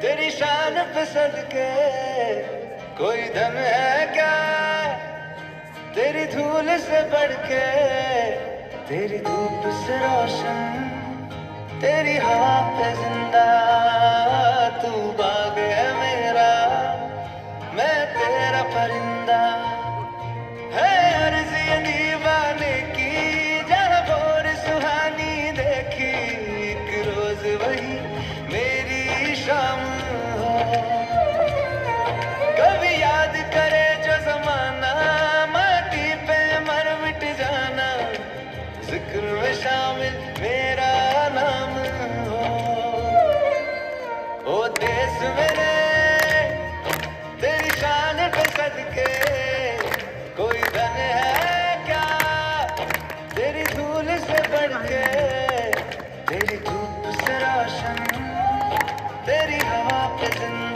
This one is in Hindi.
तेरी शान पे सदके कोई धन है क्या, तेरी धूल से बढ़ के, तेरी धूप से रोशन, तेरी हवा पे जिंदा। तू बाग है मेरा, मैं तेरा परिंदा। है अर्ज़ ये दीवाने की, जहाँ भोर सुहानी देखी, एक रोज वही मेरी शाम हो। कभी याद करे जो ज़माना, माटी पे मर मिट जाना, जिक्र में शामिल मेरा नाम हो। ओ देश मेरे तेरी शान पे सदके कोई धन है क्या, तेरी धूल से बढ़ के, तेरी धूप से रोशन, तेरी हवा पे जिंदा।